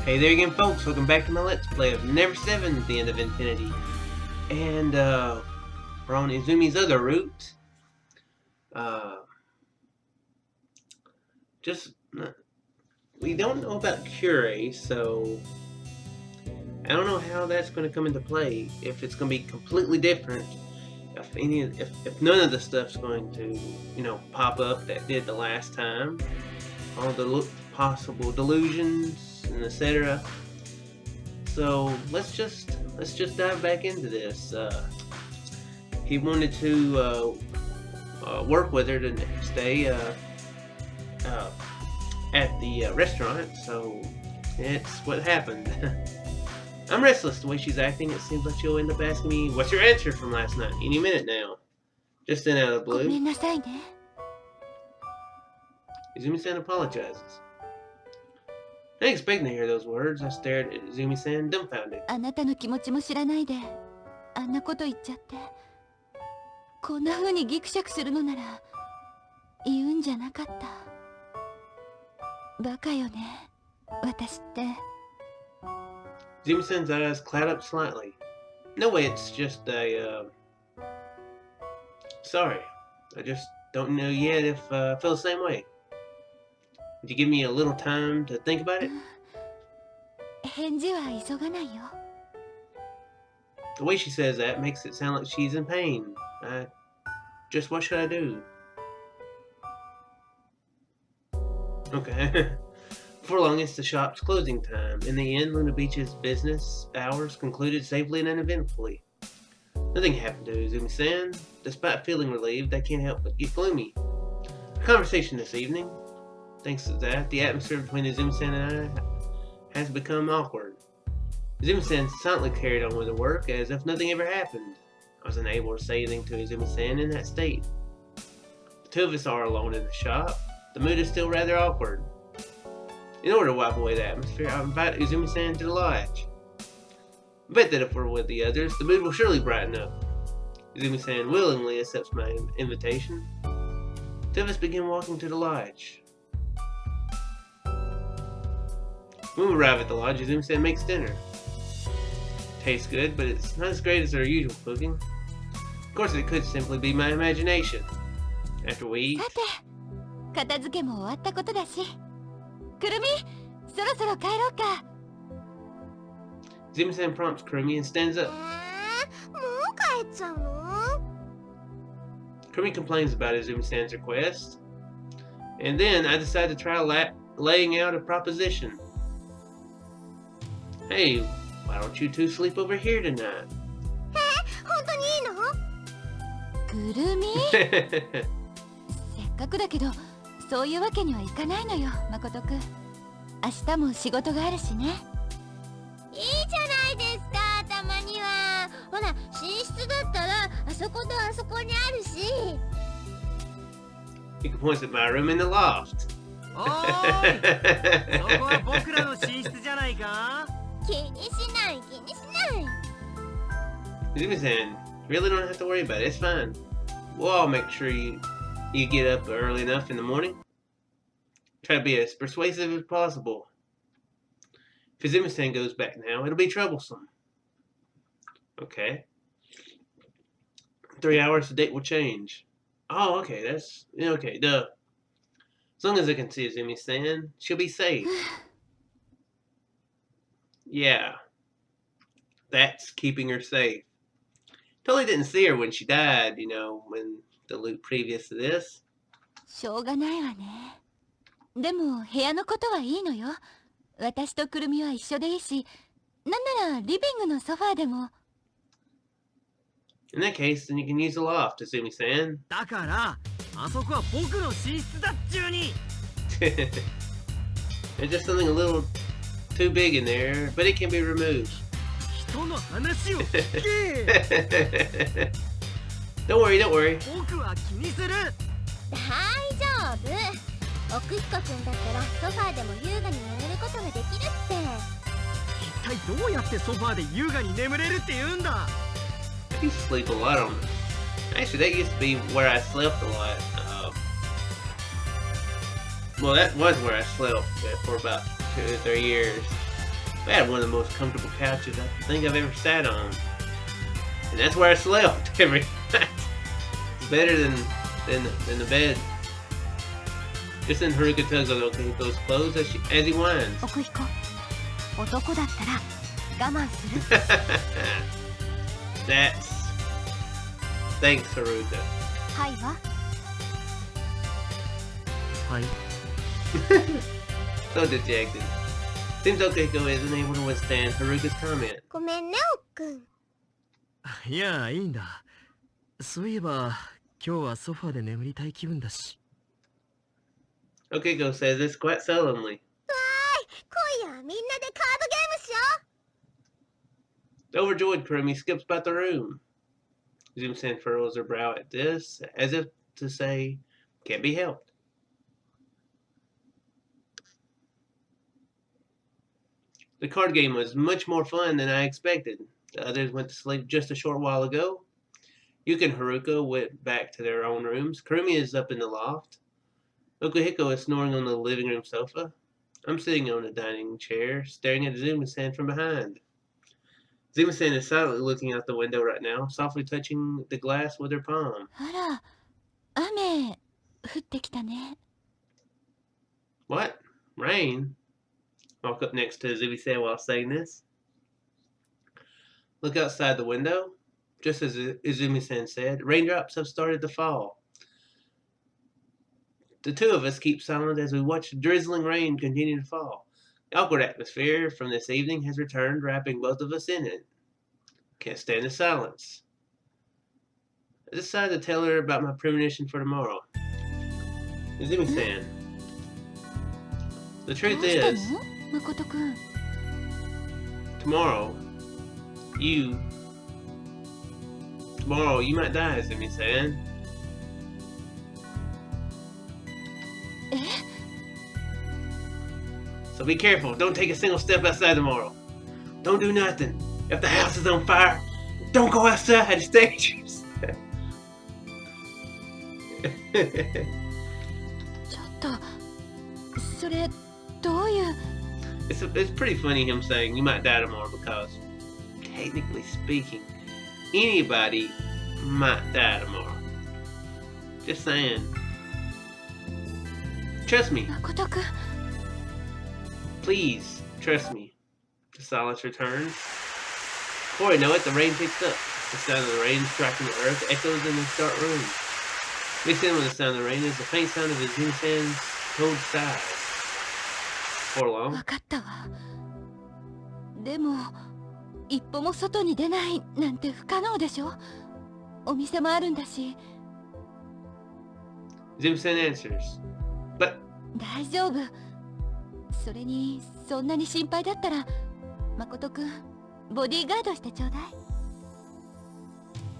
Hey there again, folks. Welcome back to my Let's Play of Never7, The End of Infinity. And, we're on Izumi's other route. We don't know about Cure, so I don't know how that's going to come into play. If it's going to be completely different. If none of the stuff's going to, pop up that did the last time. All the possible delusions and etc. So let's just dive back into this. He wanted to work with her the next day at the restaurant, so it's what happened. I'm restless the way she's acting. It seems like she'll end up asking me, "What's your answer from last night?" any minute now. Just then out of the blue. Izumi-san apologizes. I didn't expect to hear those words. I stared at Izumi-san, dumbfounded. Izumi-san's eyes cloud up slightly. No way, it's just a, sorry. I just don't know yet if I feel the same way. Would you give me a little time to think about it? The way she says that makes it sound like she's in pain. What should I do? Okay. Before long, it's the shop's closing time. In the end, Luna Beach's business hours concluded safely and uneventfully. Nothing happened to Izumi-san. Despite feeling relieved, I can't help but get gloomy. Our conversation this evening, thanks to that, the atmosphere between Izumi-san and I has become awkward. Izumi-san silently carried on with her work as if nothing ever happened. I was unable to say anything to Izumi-san in that state. The two of us are alone in the shop. The mood is still rather awkward. In order to wipe away the atmosphere, I invite Izumi-san to the lodge. I bet that if we're with the others, the mood will surely brighten up. Izumi-san willingly accepts my invitation. The two of us begin walking to the lodge. When we arrive at the lodge, Izumi-san makes dinner. Tastes good, but it's not as great as her usual cooking. Of course, it could simply be my imagination. After we eat... Izumi-san prompts Kurumi and stands up. Kurumi complains about Izumi-san's request. And then I decide to try laying out a proposition. Hey, why don't you two sleep over here tonight? He points at my room in the loft. Izumi-san, you really don't have to worry about it. It's fine. We'll all make sure you get up early enough in the morning. Try to be as persuasive as possible. If Izumi-san goes back now, it'll be troublesome. Okay. 3 hours, the date will change. Oh, okay, that's... okay, duh. As long as I can see Izumi-san, she'll be safe. Yeah. That's keeping her safe. Totally didn't see her when she died, when the loop previous to this. In that case, then you can use the loft, Izumi-san. There's just something a little too big in there, but it can be removed. Don't worry, don't worry. I used to sleep a lot on it. Actually, that used to be where I slept a lot. Well, that was where I slept for about 2 or 3 years. We had one of the most comfortable couches I think I've ever sat on. And that's where I slept every night. It's better than the bed. Just then Haruka tugs on Okihiko's clothes as he whines. That's... Thanks, Haruka. So dejected. Seems Okihiko isn't able to withstand Haruka's comment. ごめんね、おっくん。いや、いいんだ。そういえば、今日はソファーで眠りたい気分だし。Okihiko says this quite sullenly. 今夜はみんなでカードゲームしよう。 The overjoyed Kurumi skips about the room. Izumi-san furrows her brow at this, as if to say, can't be helped. The card game was much more fun than I expected. The others went to sleep just a short while ago. Yuka and Haruka went back to their own rooms. Kurumi is up in the loft. Okihiko is snoring on the living room sofa. I'm sitting on a dining chair, staring at Izumi-san from behind. Izumi-san is silently looking out the window right now, softly touching the glass with her palm. あら、雨降ってきたね。 What? Rain? Walk up next to Izumi-san while saying this. Look outside the window. Just as Izumi-san said, raindrops have started to fall. The two of us keep silent as we watch the drizzling rain continue to fall. The awkward atmosphere from this evening has returned, wrapping both of us in it. Can't stand the silence. I decided to tell her about my premonition for tomorrow. Izumi-san, the truth is, Makoto君。 tomorrow you might die, Izumi-san. え？ So be careful. Don't take a single step outside tomorrow. Don't do nothing. If the house is on fire, don't go outside. It's dangerous. ちょっと、それどういう？ It's pretty funny him saying you might die tomorrow because, technically speaking, anybody might die tomorrow. Just saying. Trust me. 誠君。 Please, trust me. The silence returns. Before you know it, the rain picks up. The sound of the rain striking the earth echoes in the dark room. Mixed in with the sound of the rain is the faint sound of Izumi-san's cold sighs. For long. 分かったわ。でも、一歩も外に出ないなんて不可能でしょ。お店もあるんだし。 Izumi-san answers. But 大丈夫。それに、そんなに心配だったら、誠君、ボディーガードしてちょうだい。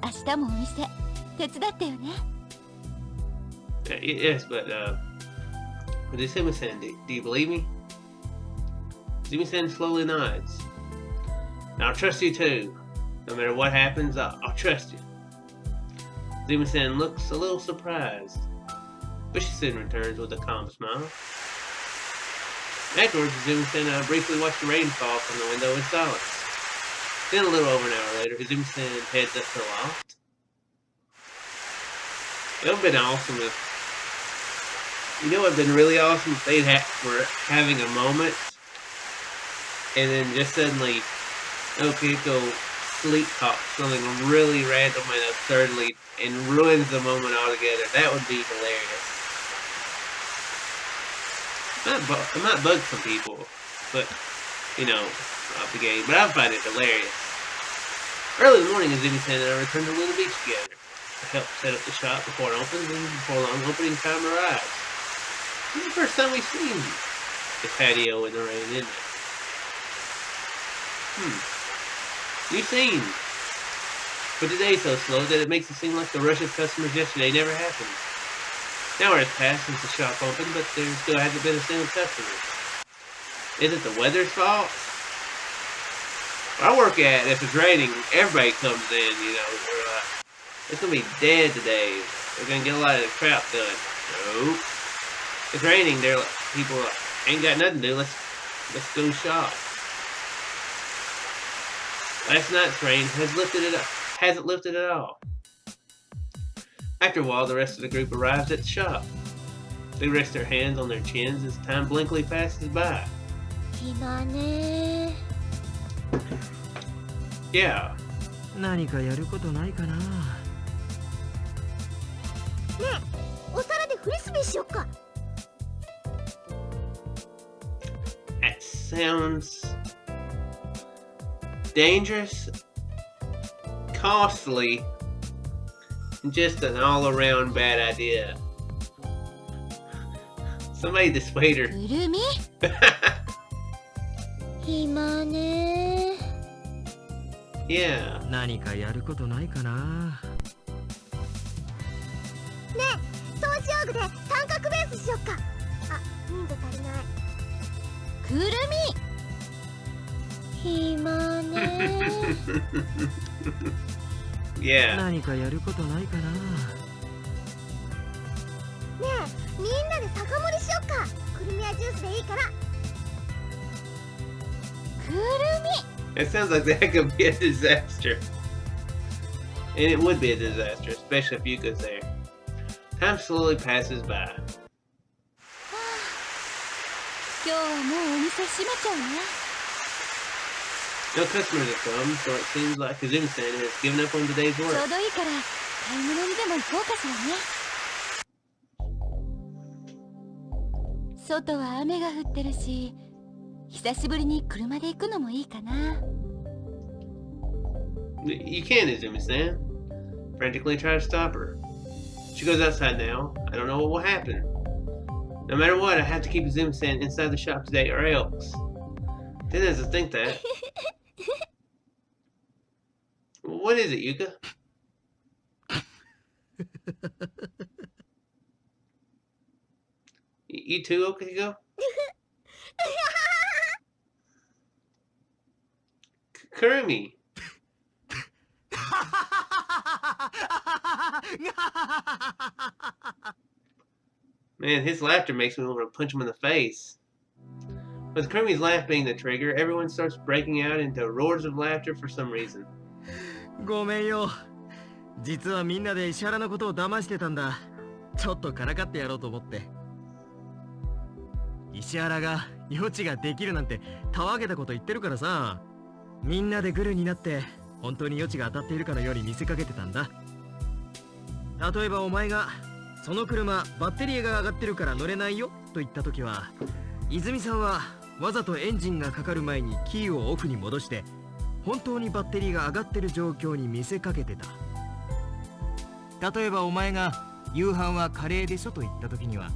明日もお店、手伝ってよね。yes, but Izumi-san, do you believe me? Izumi-san slowly nods. And I'll trust you too. No matter what happens, I'll trust you. Izumi-san looks a little surprised, but she soon returns with a calm smile. Afterwards, Izumi-san and I briefly watched the rain fall from the window in silence. Then a little over an hour later, Izumi-san heads up to the loft. It would have been awesome if... You know what would have been really awesome if they were having a moment, and then just suddenly Okihiko sleep talks something really random and absurdly and ruins the moment altogether. That would be hilarious. It might bug some people, but, you know, off the game. But I find it hilarious. Early in the morning, Izumi-san and I returned to Luna Beach together. I helped set up the shop before it opens, and before long, opening time arrives. This is the first time we've seen the patio in the rain, isn't it? New scene. But today's so slow that it makes it seem like the rush of customers yesterday never happened. An hour has passed since the shop opened, but there still hasn't been a single customer. Is it the weather's fault? Where I work at, if it's raining, everybody comes in, you know. It's gonna be dead today. We're gonna get a lot of the crap done. Nope. It's raining, people ain't got nothing to do. Let's go shop. Last night's rain hasn't lifted at all. After a while, the rest of the group arrives at the shop. They rest their hands on their chins as time blankly passes by. Yeah. 何かやることないかな。ねえ、お皿でフリスビーしよっか。 That sounds dangerous, costly, and just an all-around bad idea. Somebody dissuade her. くるみ暇ね。 Yeah. 何かやることないかな。ねえ、掃除用具で三角ベースしよっか。あ、ミント足りない。くる暇ね。 Yeah. 何かやることないかな。ねえ、みんなで酒盛りしよっか。くるみやジュースでいいから。みくる It sounds like that could be a disaster. And it would be a disaster, especially if Yuka's there. Time slowly passes by. 今日はもうお店閉めちゃうね。 No customers have come, so it seems like Izumi-san has given up on today's ちょ work. うどいいから買い物にでも行こうかしらね。外は雨が降ってるし、久しぶりに車で行くのもいいかな。 You can, Izumi-san. Frantically try to stop her. She goes outside now. I don't know what will happen. No matter what, I have to keep Izumi-san inside the shop today or else. Then as I think that. What is it, Yuka? You too, Okiko? Kurumi. Man, his laughter makes me want to punch him in the face. With Kurumi's laugh being the trigger, everyone starts breaking out into roars of laughter for some reason. ごめんよ。実はみんなで石原のことを騙してたんだ。ちょっとからかってやろうと思って。石原が余地ができるなんてたわけたこと言ってるからさ。みんなでグルになって本当に余地が当たっているかのように見せかけてたんだ。例えばお前がその車バッテリーが上がってるから乗れないよと言った時は、泉さんはわざとエンジンがかかる前にキーをオフに戻して本当にバッテリーが上がってる状況に見せかけてた。例えばお前が夕飯はカレーでしょと言った時には、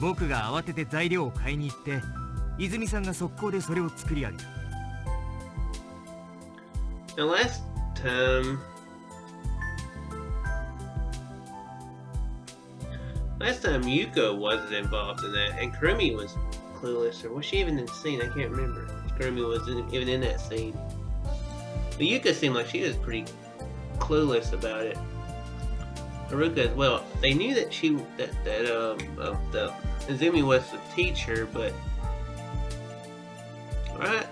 僕が慌てて材料を買いに行って泉さんが速攻でそれを作り上げた。 Now last time Yuka wasn't involved in that, and Kurumi was clueless, or was she even in the scene? I can't remember. Kurumi wasn't even in that scene. But Yuka seemed like she was pretty clueless about it. Haruka as well. They knew that the Izumi was the teacher, but right.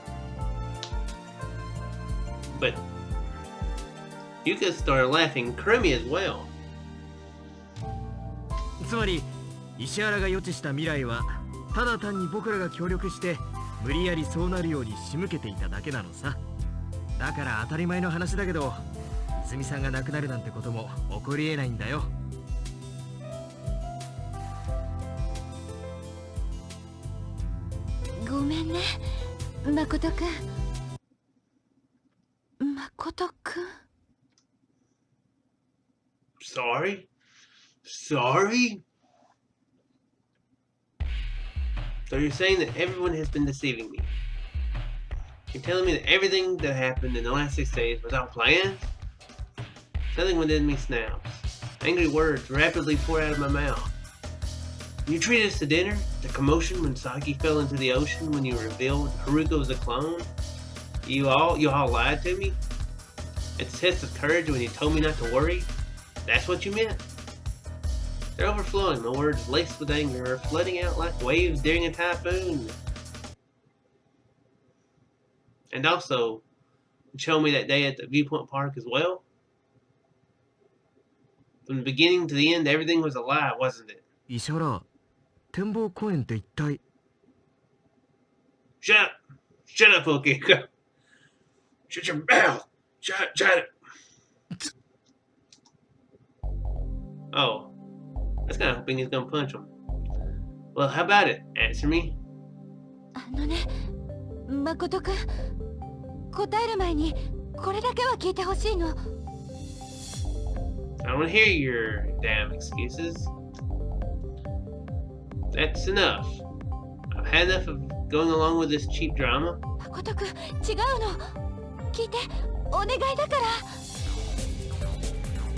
But Yuka started laughing, Kurumi as well. つまり石原が予知した未来はただ単に僕らが協力して無理やりそうなるように仕向けていただけなのさ。だから当たり前の話だけど、泉さんが亡くなるなんてことも起こりえないんだよ。ごめんね、誠くん。誠くん。Sorry? Sorry? So you're saying that everyone has been deceiving me? You're telling me that everything that happened in the last 6 days was all planned? Something within me snaps. Angry words rapidly pour out of my mouth. When you treated us to dinner, the commotion when Saki fell into the ocean, when you revealed Haruka was a clone, you all lied to me? It's a test of courage when you told me not to worry? That's what you meant? They're overflowing, my words laced with anger are flooding out like waves during a typhoon. And also, Showed me that day at the Viewpoint Park as well. From the beginning to the end, everything was a lie, wasn't it? 石原、展望公園って一体。 Shut up! Shut up, okay. Shut your mouth! Shut it! Oh, I was kind of hoping he's gonna punch him. Well, how about it? Answer me. あのね、誠くん、答える前にこれだけは聞いてほしいの。I don't want to hear your damn excuses. That's enough. I've had enough of going along with this cheap drama. 誠くん、違うの。聞いて、お願いだから。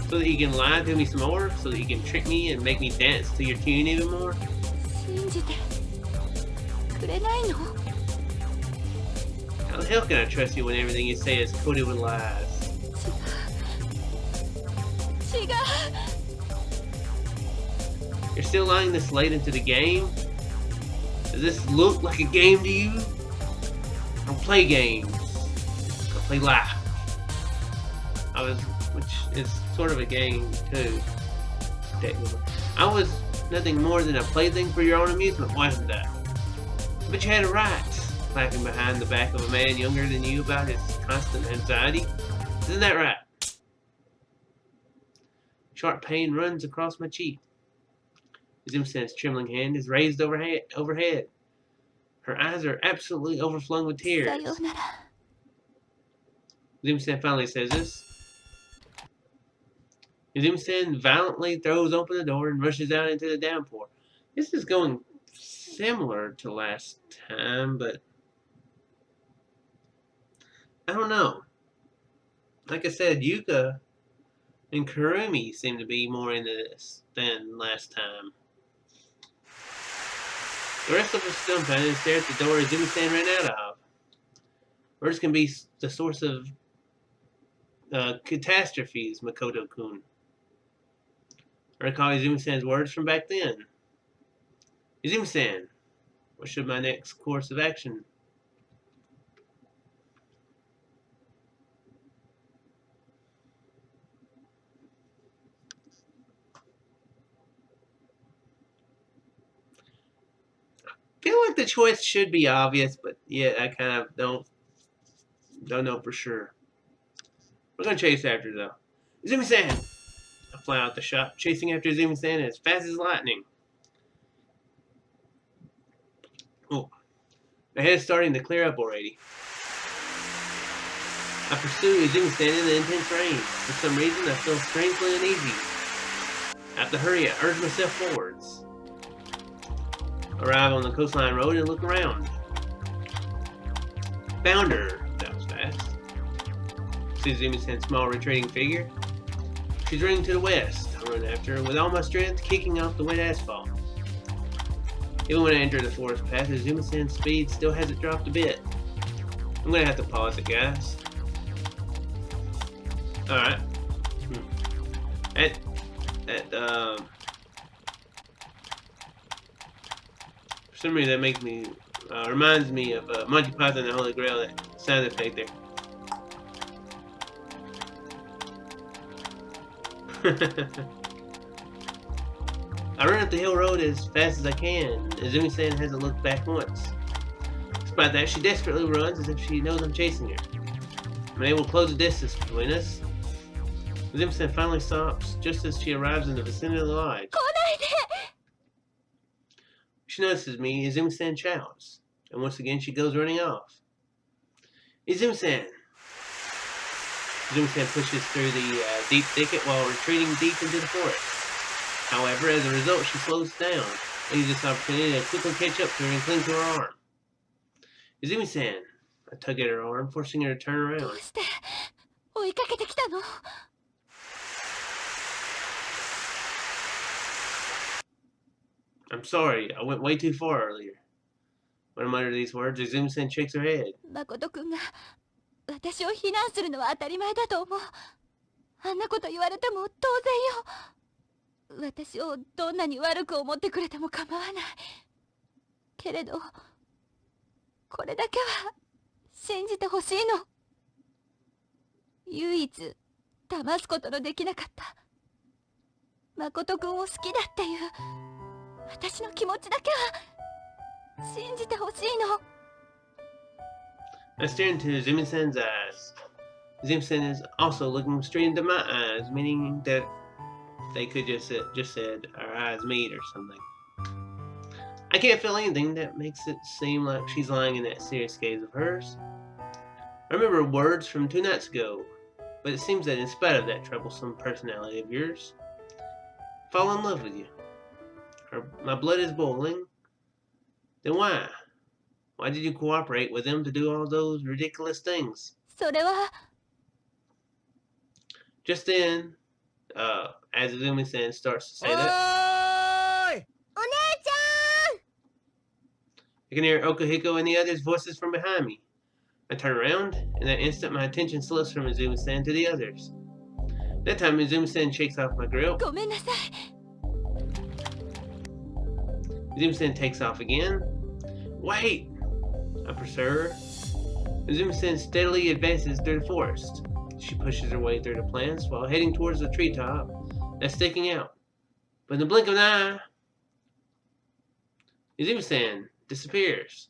So that you can lie to me some more? So that you can trick me and make me dance to your tune even more? 信じてくれないの？ How the hell can I trust you when everything you say is coated with lies? 違う。 You're still lying this late into the game? Does this look like a game to you? I don't play games. I play live. Which is sort of a game too, technically. I was nothing more than a plaything for your own amusement, wasn't I? But you had a right, laughing behind the back of a man younger than you about his constant anxiety. Isn't that right? Sharp pain runs across my cheek. Izumi-san's trembling hand is raised overhead. Her eyes are absolutely overflowing with tears. さようなら。Izumi-san finally says this. Izumi-san violently throws open the door and rushes out into the downpour. This is going similar to last time, but I don't know. Like I said, Yuka and Kurumi seem to be more into this than last time. The rest of us dumbfounded and stare at the door Izumi-san ran out of. Words can be the source of catastrophes, Makoto-kun. I recall Izumi-san's words from back then. Izumi-san, what should my next course of action? I feel like the choice should be obvious, but yet I kind of don't know for sure. We're gonna chase after though. Izumi-san! I fly out the shop, chasing after Izumi-san as fast as lightning. Oh, my head's starting to clear up already. I pursue Izumi-san in the intense rain. For some reason, I feel strangely uneasy. I have to hurry. I urge myself forwards. Arrive on the coastline road and look around. Found her. That was fast. See Izumi-san's small retreating figure. She's running to the west. I run after her with all my strength, kicking off the wet asphalt. Even when I enter the forest path, Izumi-san's speed still hasn't dropped a bit. I'm gonna have to pause it, guys. Alright. For some reason that makes me, reminds me of Monty Python and the Holy Grail, that sound effect there. I run up the hill road as fast as I can. Izumi-san hasn't looked back once. Despite that, she desperately runs as if she knows I'm chasing her. I'm able to close the distance between us. Izumi-san finally stops just as she arrives in the vicinity of the lodge. 来ないで。 She notices me. Izumi-san shouts, and once again she goes running off. Izumi-san! Izumi-san pushes through the deep thicket while retreating deep into the forest. However, as a result, she slows down. I use this opportunity to quickly catch up to her and cling to her arm. Izumi-san! I tug at her arm, forcing her to turn ど around. うして追いかけてきたの？ I'm sorry, I went way too far earlier. When I mutter these words, Izumi-san shakes her head. 誠くんが私を非難するのは当たり前だと思う。あんなこと言われても当然よ。私をどんなに悪く思ってくれても構わない。けれどこれだけは信じてほしいの。唯一騙すことのできなかった誠君を好きだっていう私の気持ちだけは信じてほしいの。 I stare into Izumi-san's eyes. Izumi-san is also looking straight into my eyes, meaning that they could just said our eyes meet or something. I can't feel anything that makes it seem like she's lying in that serious gaze of hers. I remember words from 2 nights ago, but it seems that in spite of that troublesome personality of yours, I fall in love with you. My blood is boiling. Then why? Why did you cooperate with them to do all those ridiculous things? それは Just then, as Izumi-san starts to say that, おーい お姉ちゃん I can hear Okuhiko and the others' voices from behind me. I turn around. In that instant, my attention slips from Izumi-san to the others. That time, Izumi-san shakes off my grip. ごめんなさい。 Izumi-san takes off again. Wait! I pursue her. Izumi-san steadily advances through the forest. She pushes her way through the plants while heading towards the treetop that's sticking out. But in the blink of an eye, Izumi-san disappears.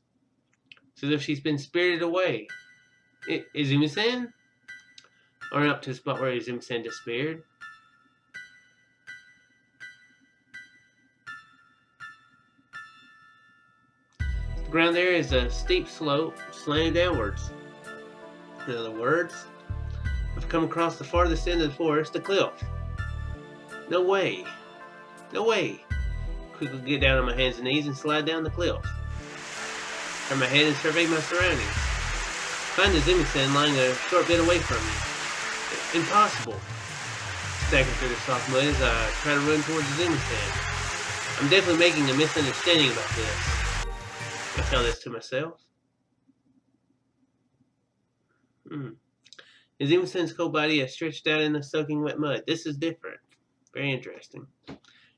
It's as if she's been spirited away. Izumi-san? I run up to the spot where Izumi-san disappeared. The ground there is a steep slope slanted downwards. In other words, I've come across the farthest end of the forest, the cliff. No way. No way. Quickly get down on my hands and knees and slide down the cliff. Turn my head and survey my surroundings. Find Izumi-san lying a short bit away from me. Impossible. Staggering through the soft mud as I try to run towards Izumi-san. I'm definitely making a misunderstanding about this. I tell this to myself. Izumi-san's cold body is stretched out in the soaking wet mud. This is different. Very interesting.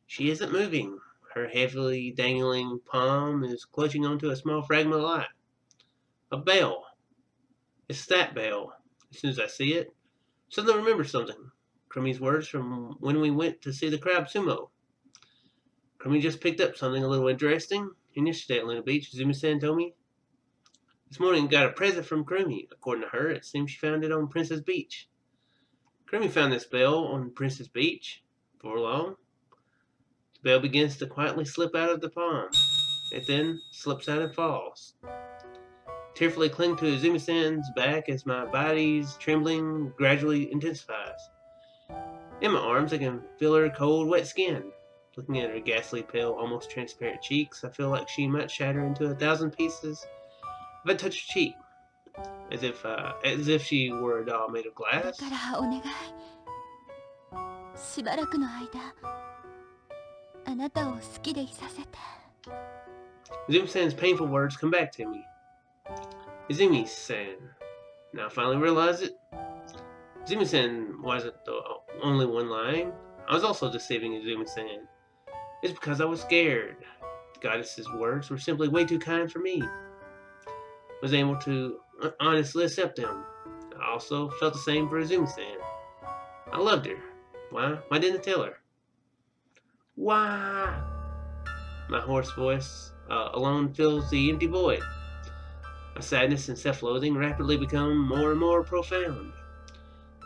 She isn't moving. Her heavily dangling palm is clutching onto a small fragment of light. A bell. It's that bell. As soon as I see it, suddenly remember something. Krumi's words from when we went to see the crab sumo. Krumi just picked up something a little interesting. And yesterday at Luna Beach, Izumi-san told me. This morning got a present from Krumi. According to her, it seems she found it on Princess Beach. Krumi found this bell on Princess Beach. Before long, the bell begins to quietly slip out of the palm. It then slips out and falls. Tearfully cling to Izumi-san's back as my body's trembling gradually intensifies. In my arms, I can feel her cold, wet skin. Looking at her ghastly pale, almost transparent cheeks, I feel like she might shatter into 1,000 pieces if I touch her cheek, as if she were a doll made of だ glass. からお願い。しばらくの間、あなたを好きでいさせて。 Izumi-san's painful words come back to me. Izumi-san. Now I finally realize it. Izumi-san wasn't the only one lying. I was also deceiving Izumi-san. It's because I was scared. The goddess's words were simply way too kind for me. I was able to honestly accept them. I also felt the same for Izumi-san. I loved her. Why? Why didn't I tell her? Why? My hoarse voice alone fills the empty void. My sadness and self-loathing rapidly become more and more profound.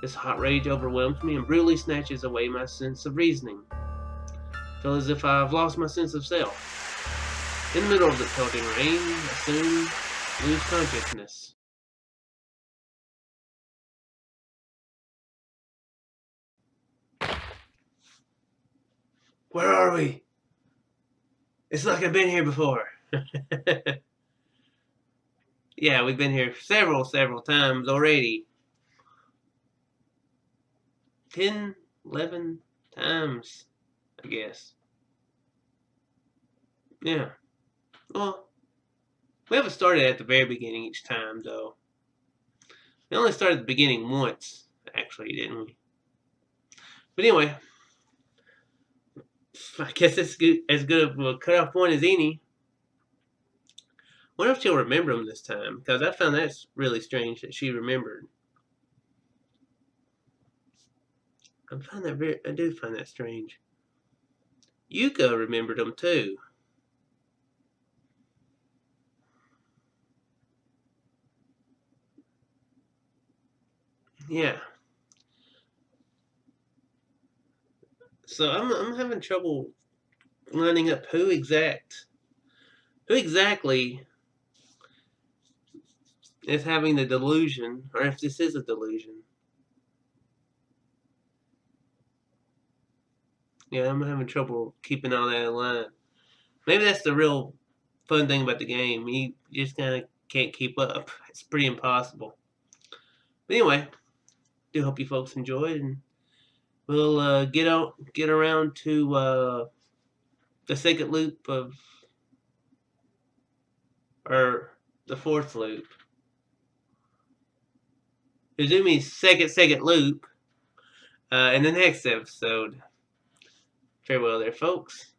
This hot rage overwhelms me and brutally snatches away my sense of reasoning. I feel as if I've lost my sense of self. In the middle of the pelting rain, I soon lose consciousness. Where are we? It's like I've been here before. Yeah, we've been here several times already. 10, 11 times, I guess. Yeah. Well, we haven't started at the very beginning each time, though. We only started at the beginning once, actually, didn't we? But anyway, I guess it's as good of a cutoff point as any. I wonder if she'll remember them this time, because I found that's really strange that she remembered. I do find that strange. Yuko remembered them too. Yeah. So I'm having trouble lining up who exactly is having the delusion, or if this is a delusion. Yeah, I'm having trouble keeping all that in line. Maybe that's the real fun thing about the game. You just kind of can't keep up. It's pretty impossible. But anyway, do hope you folks enjoyed, and we'll get around to the second loop of, or the fourth loop. Izumi's second loop in the next episode. Farewell there, folks.